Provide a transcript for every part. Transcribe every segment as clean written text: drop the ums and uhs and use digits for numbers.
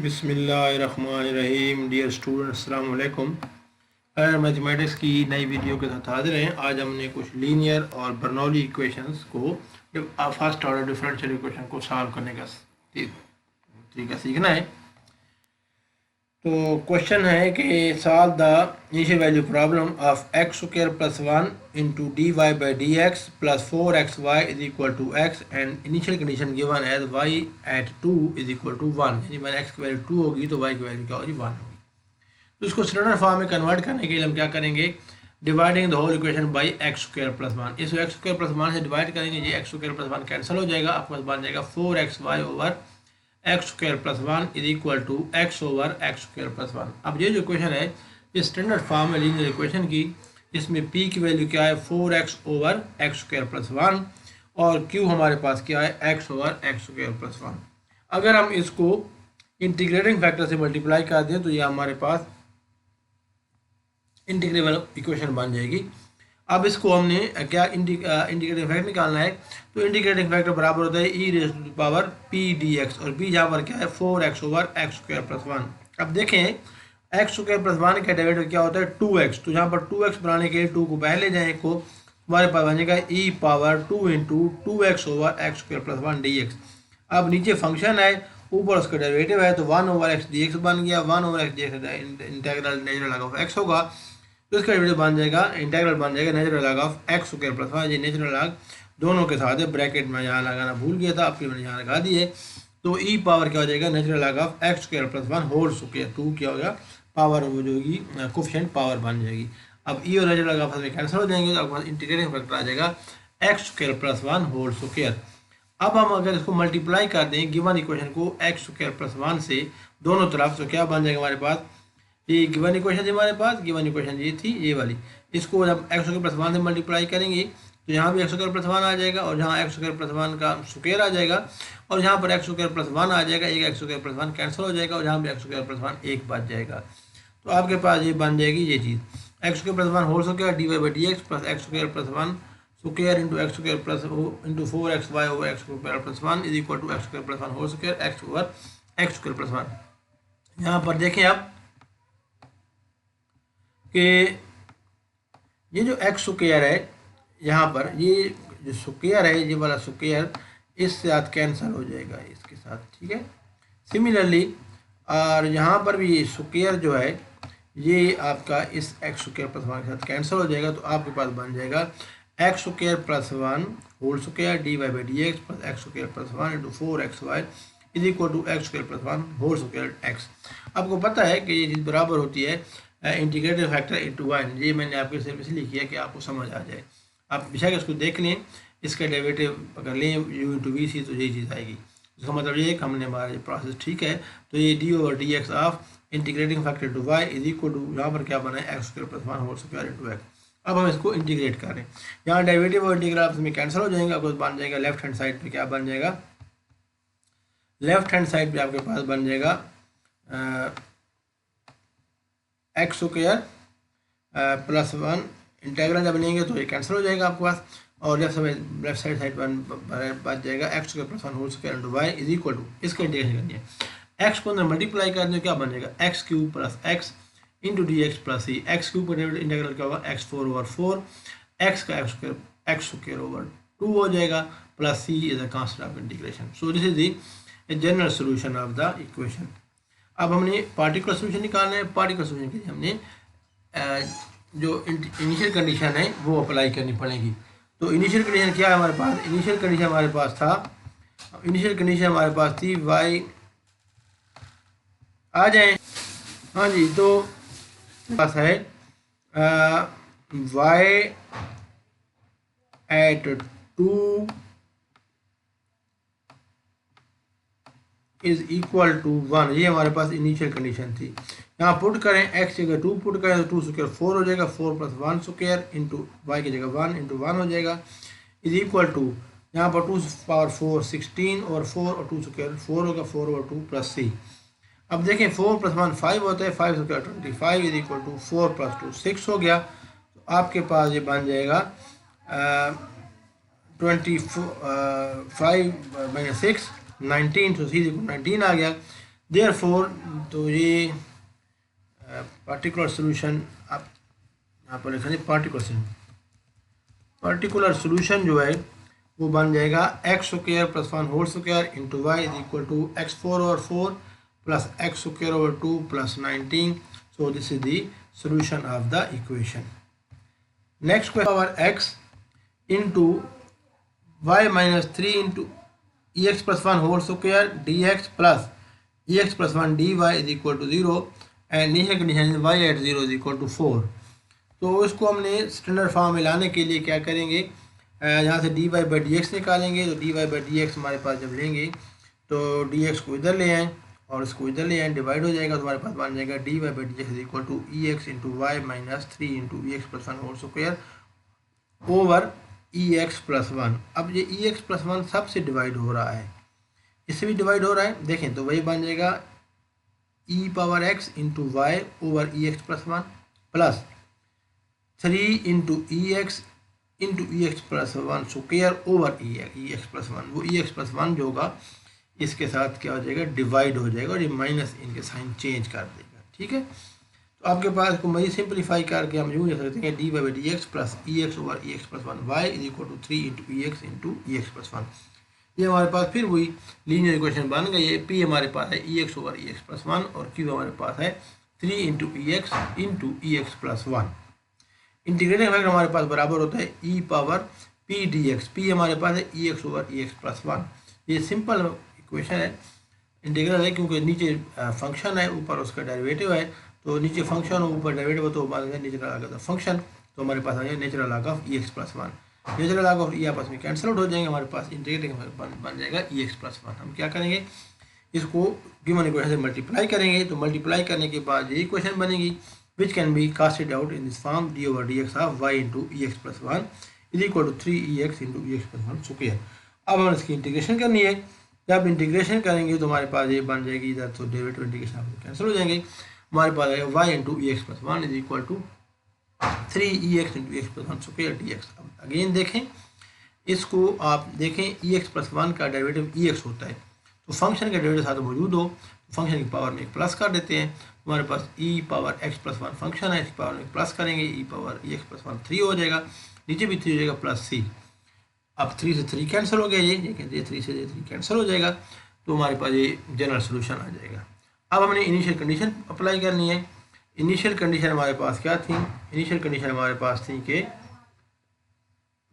बिस्मिल्लाहिर्रहमानिर्रहीम। Dear student, अस्सलाम वालेकुम। मैथमेटिक्स की नई वीडियो के साथ हाजिर हैं। आज हमने कुछ लीनियर और बर्नौली इक्वेशंस को फर्स्ट ऑर्डर डिफरेंशियल इक्वेशन को सॉल्व करने का तरीका सीखना है। तो क्वेश्चन है कि solve the initial value problem of x square plus 1 into d y by d x plus 4xy is equal to x and initial condition given as y at 2 is equal to 1। यानी मैंने x की value 2 होगी तो y की value क्या होगी, 1 होगी। तो इसको स्टैंडर्ड फॉर्म में कन्वर्ट करने के लिए हम क्या करेंगे, dividing the whole equation by x square plus 1। इस एक्स स्क्वायर प्लस 1 से डिवाइड करेंगे, ये एक्स स्क्वायर प्लस 1 कैंसिल हो जाएगा, आपके पास बन जाएगा 4xy over x square plus 1 is equal to x over x square plus 1। अब ये जो इक्वेशन है ये स्टैंडर्ड फॉर्म है लीनियर इक्वेशन की। इसमें p की वैल्यू क्या है, 4x over x square plus 1 और q हमारे पास क्या है, x over x square plus 1। अगर हम इसको इंटीग्रेटिंग फैक्टर से मल्टीप्लाई कर दें तो ये हमारे पास इंटीग्रेबल इक्वेशन बन जाएगी। अब इसको हमने क्या इंटीग्रेटिंग फैक्टर निकालना है, तो इंटीग्रेटिंग फैक्टर बराबर होता है e raise to power p d x और b यहाँ पर क्या है 4x over x square plus 1। अब देखें एक्स स्क्वायर प्लस 1 का डेरिवेटिव क्या होता है 2x, तो यहाँ पर 2x बनाने के लिए 2 को बाहर ले जाएँ को हमारे पास बन जाएगा e power 2 into 2x over x square plus 1 d x. अब नीचे फंक्शन है, ऊपर उसका डेरिवेटिव है, तो 1 ओवर एक्स डी एक्स बन गया। 1 over x D x integral natural log of x होगा, तो इसका डेरिवेटिव बन जाएगा, इंटीग्रल बन जाएगा natural log of x square plus 1। ये नेचुरल लॉग दोनों के साथ है, ब्रैकेट में यहाँ लगाना भूल गया था, आपके मैंने यहाँ लगा दिए। तो ई पावर क्या हो जाएगा, natural log of x square plus 1 whole square 2 क्या होगा, पावर वो जो होगी कोफिशिएंट पावर बन जाएगी। अब ई और नेचुरल लॉग ऑफ में कैंसिल हो जाएंगे तो आपके पास इंटीग्रेटिंग फैक्टर आ जाएगा x square plus 1 whole square. अब हम अगर इसको मल्टीप्लाई कर दें गिवन इक्वेशन को एक्स स्क्वायर प्लस 1 से दोनों तरफ, तो क्या बन जाएगा हमारे पास, ये गिवन इक्वेशन थी हमारे पास, गिवन इक्वेशन ये थी ये वाली। इसको जब एक्स स्क्वायर प्लस 1 से मल्टीप्लाई करेंगे तो यहाँ भी एक्स स्क्वायर प्लस 1 आ जाएगा और यहाँ एक्स स्क्वायर प्लस 1 का स्क्वायर आ जाएगा और यहाँ पर एक्स स्क्वायर प्लस 1 आ जाएगा, एक एक्स स्क्वायर प्लस 1 कैंसिल हो जाएगा और यहाँ भी एक्स स्क्वायर प्लस 1 एक बच जाएगा। तो आपके पास ये बन जाएगी ये चीज़ x square plus 1 whole square d y by d x plus x square plus 1 square into x square plus into 4xy over x square plus 1 is equal to x square plus 1 whole square x over x square plus 1। यहाँ पर देखें आप कि ये जो x square है, यहाँ पर ये जो स्क्वायर है, ये वाला स्क्वायर इस साथ कैंसिल हो जाएगा इसके साथ, ठीक है। सिमिलरली और यहाँ पर भी ये स्क्वायर जो है ये आपका इस एक्स स्क्वायर प्लस 1 के साथ कैंसिल हो जाएगा, तो आपके पास बन जाएगा x square plus 1 whole square d y by d x plus x square plus 1 into 4xy is equal to x square plus 1 whole square x. आपको पता है कि ये चीज़ बराबर होती है इंटीग्रेटिव फैक्टर इंटू 1। ये मैंने आपके सिर्फ इसलिए किया कि आपको समझ आ जाए। आप बेशक इसको देख लें, इसका डेरिवेटिव अगर लें यू इंटू वी सी तो यही चीज़ आएगी। इसका मतलब ये है कि हमने हमारा ये प्रोसेस ठीक है। तो ये d over d x of integrating factor to y is equal to यहाँ पर क्या बना है x square plus 1 whole square into x. अब हम इसको इंटीग्रेट करें, यहाँ डेरिवेटिव और इंटीग्रल आपस में कैंसिल हो जाएंगे, आपको बन जाएगा लेफ्ट हैंड साइड पे क्या बन जाएगा, लेफ्ट हैंड साइड पे आपके पास बन जाएगा एक्स स्क्वायर प्लस 1 इंटीग्रल जब लेंगे तो ये कैंसिल हो जाएगा आपके पास और लेफ्ट साइड बच जाएगा x square plus 1 whole square into y is equal to, इसका इंटीग्रेशन करनी है, एक्स को अंदर मल्टीप्लाई कर दें क्या बन जाएगा x cube plus x into d x plus c. X cube का इंटीग्रल क्या होगा x4 ओवर 4, एक्स का एक्स स्क्वायर ओवर 2 हो जाएगा plus c is a constant of integration. So this is the general solution of the equation. अब हमने particular solution निकालना है। पार्टिकुलर सोल्यूशन के लिए हमने जो इनिशियल कंडीशन है वो अप्लाई करनी पड़ेगी। तो इनिशियल कंडीशन क्या है हमारे पास, इनिशियल कंडीशन हमारे पास था, इनिशियल कंडीशन हमारे पास थी वाई, आ जाए हाँ जी, तो पास है y at 2 is equal to 1। ये हमारे पास इनिशियल कंडीशन थी। यहाँ पुट करें x जगह 2 पुट करें तो 2 स्क्वायर 4 हो जाएगा, 4 प्लस 1 स्क्वायर इंटू वाई की जगह 1 इंटू 1 हो जाएगा इज इक्वल टू, यहाँ पर 2 पावर 4 16 और 4 और 2 स्क्वायर 4 होगा, 4 ओवर 2 प्लस सी। अब देखें 4 प्लस 1 5 होता है, 5 square 25 is equal to 4 plus 2 6 हो गया। तो आपके पास ये बन जाएगा 25 माइनस 6 19, तो सी इक्वल 19 आ गया। देयरफॉर तो ये पार्टिकुलर सोल्यूशन आप यहाँ पर लिखेंगे पार्टिकुलर सोल्यूशन जो है वो बन जाएगा x square plus 1 whole square into y is equal to x4/4 plus x square over 2 plus 19. So this is the solution of the equation. Next question, power x into y minus 3 into ex plus 1 whole square dx plus ex plus 1 dy is equal to 0 and initial condition is y at 0 is equal to 4. तो इसको हमने standard form में लाने के लिए क्या करेंगे, यहाँ से d y by d x निकालेंगे. तो d y by d x हमारे पास जब लेंगे तो डी एक्स को इधर ले आएँ और इसको इधर ले आएँ, डिवाइड हो जाएगा. तो हमारे पास बन जाएगा d y by d x is equal to e x into y minus 3 into e x plus 1 whole square over e x plus 1. अब ये ई एक्स प्लस 1 सबसे डिवाइड हो रहा है, इससे भी डिवाइड हो रहा है. देखें तो वही बन जाएगा e power x into y over e x plus 1 plus 3 into e x plus 1 square over e x plus 1. वो ई एक्स प्लस 1 जो होगा इसके साथ क्या हो जाएगा, डिवाइड हो जाएगा और ये माइनस इनके साइन चेंज कर देगा. ठीक है, तो आपके पास को मज़ीद सिंप्लीफाई करके हम यूँ लिख सकते हैं d by d x plus e x over e x plus 1 y is equal to 3 into e x plus 1. ये हमारे पास फिर वही लीनियर इक्वेशन बन गई है. पी हमारे पास है e x over e x plus 1 और क्यू हमारे पास है 3 into e x plus 1. Integrating factor हमारे पास बराबर होता है e power p d x. P हमारे पास है e x over e x plus 1. ये सिंपल इक्वेशन है, इंटीग्रल है क्योंकि नीचे फंक्शन है ऊपर उसका डेरिवेटिव है. तो नीचे फंक्शन और ऊपर डेरिवेटिव तो natural log of the function. तो हमारे पास आ जाएगा natural log of e x plus 1. Natural log of e आपस में कैंसिल आउट हो जाएंगे, हमारे पास इंटीग्रेटिंग बन जाएगा ई एक्स प्लस 1. हम क्या करेंगे, इसको गिवन इक्वेशन से मल्टीप्लाई करेंगे. तो मल्टीप्लाई करने के बाद ये इक्वेशन बनेगी which can be casted out in this form d over dx of y into ex plus 1 is equal to 3ex into ex plus 1 square. अब हमें इसकी इंटीग्रेशन करनी है. जब इंटीग्रेशन करेंगे तो हमारे पास ये बन जाएगी, इधर तो डेरिवेटिव इंटीग्रेशन कैंसिल हो जाएंगे. हमारे पास आएगा y into e x plus 1 is equal to 3ex into x plus 1 square dx. अब अगेन देखें इसको, आप देखें ई एक्स प्लस 1 का डेरिवेटिव ई एक्स होता है. तो फंक्शन का डेरिवेटिव साथ मौजूद हो तो फंक्शन की पावर में एक प्लस कर देते हैं. हमारे पास ई पावर एक्स प्लस 1 फंक्शन है, इसकी पावर में प्लस करेंगे, ई पावर ई एक्स प्लस 1 3 हो जाएगा, नीचे भी 3 हो जाएगा प्लस सी. अब 3 से 3 कैंसिल हो गया, ये 3 से 3 कैंसिल हो जाएगा. तो हमारे पास ये जनरल सोल्यूशन आ जाएगा. अब हमने इनिशियल कंडीशन अप्लाई करनी है. इनिशियल कंडीशन हमारे पास क्या थी, इनिशियल कंडीशन हमारे पास थी कि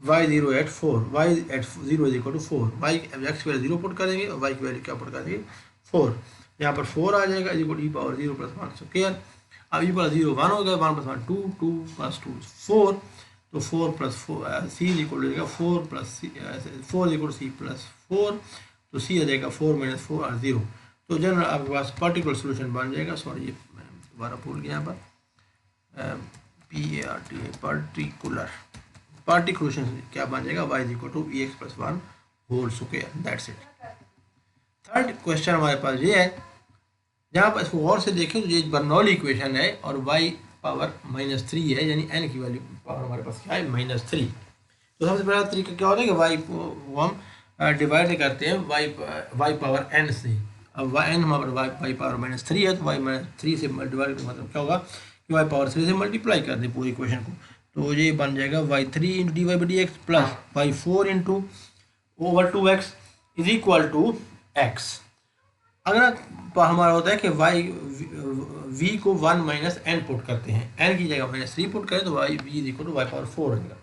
y0 at 4, y at 0 is equal to 4. y x की वैल्यू 0 पुट करेंगे और y की वैल्यू क्या पुट करेंगे 4. यहाँ पर 4 आ जाएगा is equal to e power 0 plus 1 square. अब ई पावर 0 1 हो गया, 1 प्लस 1 2, 2 प्लस 2 4. तो 4 plus 4 c is equal to जाएगा 4 plus c, 4 is equal to c plus 4. तो सी आ जाएगा 4 माइनस 4 और 0. तो जनरल आपके पास पर्टिकुलर सोल्यूशन बन जाएगा. सॉरी ये मैं दोबारा भूल गया, यहाँ पर पार्टिकुलर सोल्यूशन क्या बन जाएगा, y is equal to e x plus 1 whole square. That's it. Third question हमारे पास ये है, जहाँ पर इसको और से देखें तो ये बर्नौली इक्वेशन है और y पावर -3 है, यानी n की वैल्यू पावर हमारे पास क्या है -3. तो सबसे पहला तरीका क्या होता है कि y को हम डिवाइड करते हैं y पावर n से. अब n हमारे y पावर -3 है, तो y -3 से डिवाइड का मतलब क्या होगा कि y पावर 3 से मल्टीप्लाई कर दें पूरी इक्वेशन को. तो ये बन जाएगा y3 into d y by d x plus y4 into over 2x is equal to x. अगर हमारा होता है कि v को 1 माइनस n पुट करते हैं, n की जगह -3 पुट करें तो v is equal to y power 4 हो जाएगा.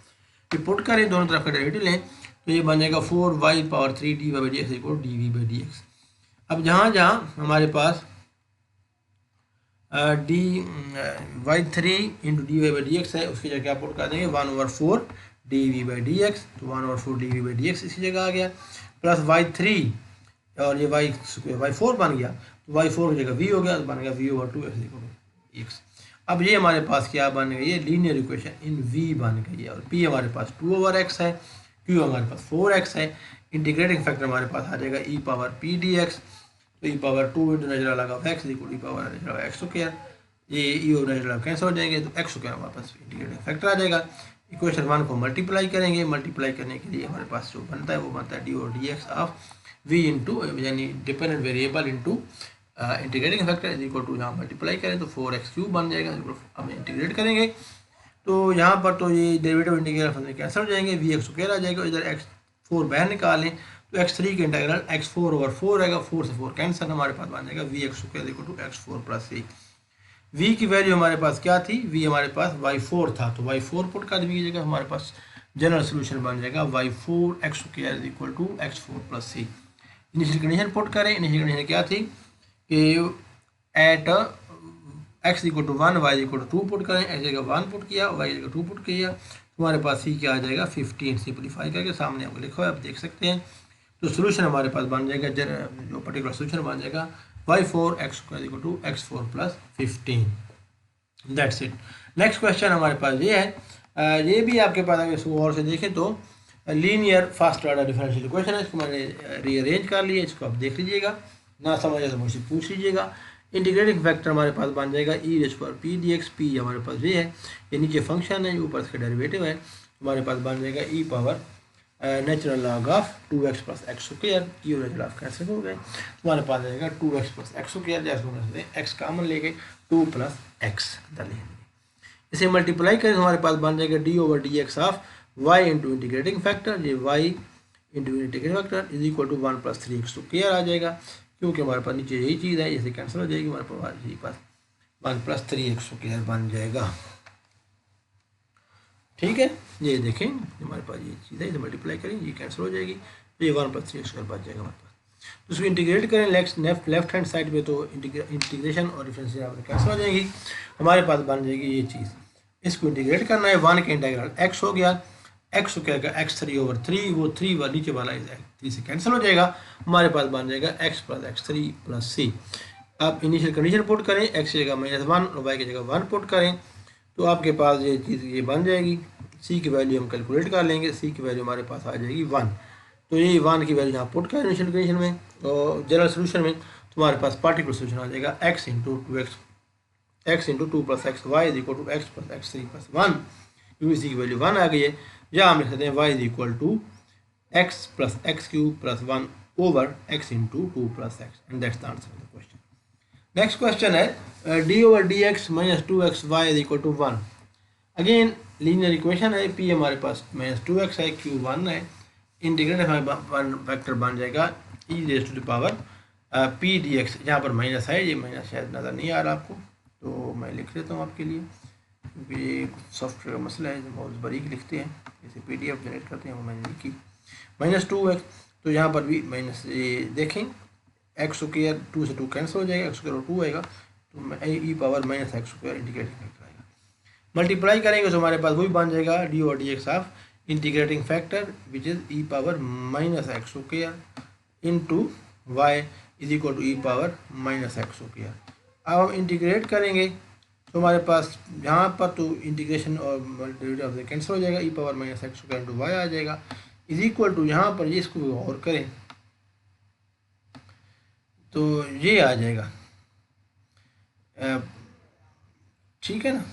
ये पुट करें, दोनों तरफ का डेरिवेटिव लें तो ये बन जाएगा 4y power 3 d y by d x equal to d v by d x. अब जहाँ जहाँ हमारे पास y3 into d y by d x है, उसकी जगह क्या पुट कर देंगे 1/4 d v by d x. तो 1/4 d v by d x इसकी जगह आ गया, प्लस y3 और ये y4 बन गया. तो y4 की जगह v हो गया, तो बन गया v/2x. अब ये हमारे पास क्या बन गई है, लीनियर इक्वेशन इन v बन गई है. और p हमारे पास 2/x है, q हमारे पास 4x है. इंटीग्रेटिंग फैक्टर हमारे पास आ जाएगा e पावर p dx. तो e power 2 into natural log of x equal e power natural x square. ये ई और नेचुरल कैंसिल हो जाएंगे, तो एक्स स्क्वायर हमारे पास इंटीग्रेटिंग फैक्टर आ जाएगा. इक्वेशन 1 को मल्टीप्लाई करेंगे, मल्टीप्लाई करने के लिए हमारे पास जो बनता है वो बनता है डी और d x of v into, यानी dependent variable into integrating factor is equal to, यहाँ मल्टीप्लाई करें तो 4x³ बन जाएगा। अब इंटीग्रेट करेंगे तो यहाँ पर तो ये डेरिवेटिव इंटीग्रल फंक्शन कैंसिल हो जाएंगे, v(x² आ जाएगा, इधर x4 बाहर निकालें तो x3 के इंटीग्रल x4/4 आएगा, 4 से 4 कैंसिल, हमारे पास बन जाएगा v(x² equal to x4 + c। v की वैल्यू हमारे पास क्या थी, v हमारे पास y4 था, तो y4 पुट कर दीजिएगा, हमारे पास जनरल सोल्यूशन बन जाएगा y4(x² equal to x4 + c। Initial condition put करें, इनिशियल कंडीशन क्या थी कि at x equal to 1 y equal to 2 put करें, x जगह 1 पुट किया, y जगह 2 पुट किया, हमारे पास c क्या आ जाएगा 15, सिंपलीफाई करके सामने आपको लिखा है, आप देख सकते हैं। तो सोल्यूशन हमारे पास बन जाएगा, जो पर्टिकुलर सोल्यूशन बन जाएगा y4(x² equal to x4 + 15। That's it. Next question हमारे पास ये है, ये भी आपके पास अगर इसको और से देखें तो linear first order differential equation है, इसको मैंने रीअरेंज कर लिया, इसको आप देख लीजिएगा, ना समझ आए तो मुझसे पूछ लीजिएगा। इंटीग्रेटिंग फैक्टर हमारे पास बन जाएगा e⁻p dx, p हमारे पास ये है, ये नीचे फंक्शन है, ऊपर इसका डेरिवेटिव है, हमारे पास बन जाएगा e power natural log of 2x + x², की नेचुरल ऑफ कैंसिल हो गए, हमारे पास आ जाएगा 2x + x², जैसे हम x कॉमन लेके 2 + x अंदर ले लेंगे, इसे मल्टीप्लाई करें तो हमारे पास बन जाएगा d/dx of y into integrating factor, ये y into integrating factor is equal to 1 + 3x² आ जाएगा, क्योंकि हमारे पास नीचे यही चीज़ है, इसे कैंसिल हो जाएगी, हमारे पास 1 + 3x² बन जाएगा। ठीक है, ये देखें हमारे पास ये चीज़ है, इसे मल्टीप्लाई करें, ये कैंसिल हो जाएगी, तो ये 1 + 3x² बच जाएगा हमारे पास। तो इसको इंटीग्रेट करें लेफ्ट हैंड साइड पे, तो इंटीग्रेशन और डिफरेंशियल यहाँ पर कैंसिल हो जाएगी, हमारे पास बन जाएगी ये चीज़। इसको इंटीग्रेट करना है, 1 के इंटीग्रल x हो गया, x क्या का x3/3, वो 3 वाला नीचे वाला 3 से कैंसिल हो जाएगा, हमारे पास बन जाएगा x + x3 + c। अब इनिशियल कंडीशन पुट करें, x की जगह -1 और y की जगह 1 पुट करें, तो आपके पास ये चीज़ ये बन जाएगी। c की वैल्यू हम कैलकुलेट कर लेंगे, c की वैल्यू हमारे पास आ जाएगी 1, तो ये 1 की वैल्यू यहाँ पुट करें इनिशियल कंडीशन में और जनरल सोल्यूशन में, तो हमारे पास पार्टिकुलर सोल्यूशन आ जाएगा x into 2 + x, y is equal to x + x3 + 1, क्योंकि c की वैल्यू 1 आ गई है, या हम लिख सकते हैं y is equal to x + x³ + 1 over x into 2 + x, and that's the answer of the question. Next question है d/dx - 2xy is equal to 1। Again linear equation है, p हमारे पास -2x है, q 1 है, इंटीग्रेटेड फैक्टर बन जाएगा e⁻p dx, यहाँ पर minus है, ये माइनस शायद नज़र नहीं आ रहा आपको, तो मैं लिख देता हूँ आपके लिए, क्योंकि सॉफ्टवेयर का मसला है, बहुत बारीक लिखते हैं, जैसे PDF जनरेट करते हैं, वो मैंने लिखी -2x, तो यहाँ पर भी माइनस, ये देखें x² 2 से 2 कैंसिल हो जाएगा, x² और 2 आएगा, तो e power -x² integrating factor आएगा, मल्टीप्लाई करेंगे तो हमारे पास वही बन जाएगा d/dx of integrating factor which is e power -x² into y is equal to e power -x²। अब हम इंटीग्रेट करेंगे तो हमारे पास यहाँ पर तो इंटीग्रेशन और डेरिवेटिव ऑफ कैंसिल हो जाएगा, e power -x² into y आ जाएगा, इज इक्वल टू यहाँ पर ये इसको और करें तो ये आ जाएगा, ठीक है ना,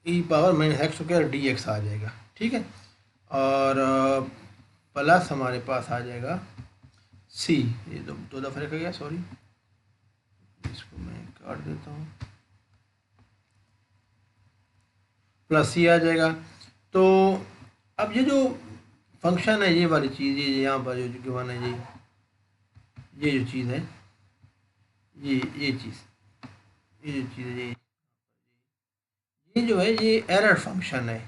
e पावर -x² dx आ जाएगा, ठीक है, और प्लस हमारे पास आ जाएगा c, ये दो दफ़ा रखा गया, सॉरी, इसको मैं काट देता हूँ, प्लस c आ जाएगा। तो अब ये जो फंक्शन है, ये वाली चीज़, ये यहाँ पर जो गिवन है, ये जो चीज़ है, ये चीज़, ये जो चीज़ है, ये जो है, ये एरर फंक्शन है,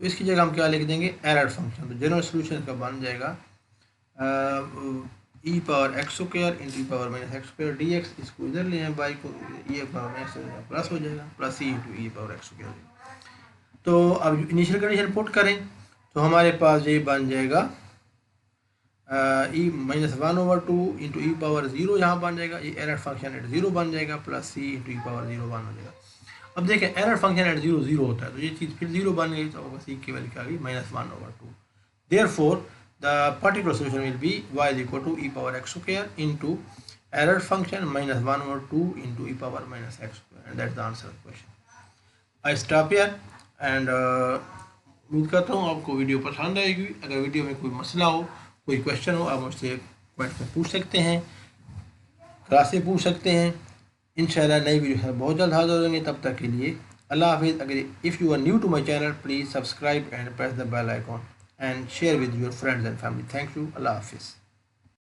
तो इसकी जगह हम क्या लिख देंगे, एरर फंक्शन। तो जनरल सोल्यूशन का बन जाएगा e power x² into e power -x² dx, इसको इधर ले आए, y को e पावर x प्लस हो जाएगा, plus c into e power x²। तो अब इनिशियल कंडीशन पुट करें तो हमारे पास ये बन जाएगा e -1/2 इंटू e पावर 0, यहाँ बन जाएगा, ये एरर फंक्शन एट 0 बन जाएगा, plus c into e power 0 1 हो जाएगा। अब देखें एरर फंक्शन एट 0 0 होता है, तो ये चीज़ फिर 0 बन गई, तो c की वैल्यू क्या आ गई -1/2। Therefore the particular solution will be y is equal to e power x² into error function -1/2 into e power -x², and that's the answer of the question. I stop here and उम्मीद करता हूँ आपको video पसंद आएगी। अगर video में कोई मसला हो कोई क्वेश्चन हो आप मुझसे कमेंट में पूछ सकते हैं, क्लास से पूछ सकते हैं। इंशाल्लाह नई वीडियो है बहुत जल्द हाजिर होंगे, तब तक के लिए अल्लाह हाफिज़। अगर if you are new to my channel please subscribe and press the bell icon and share with your friends and family. Thank you. अल्लाह हाफिज़।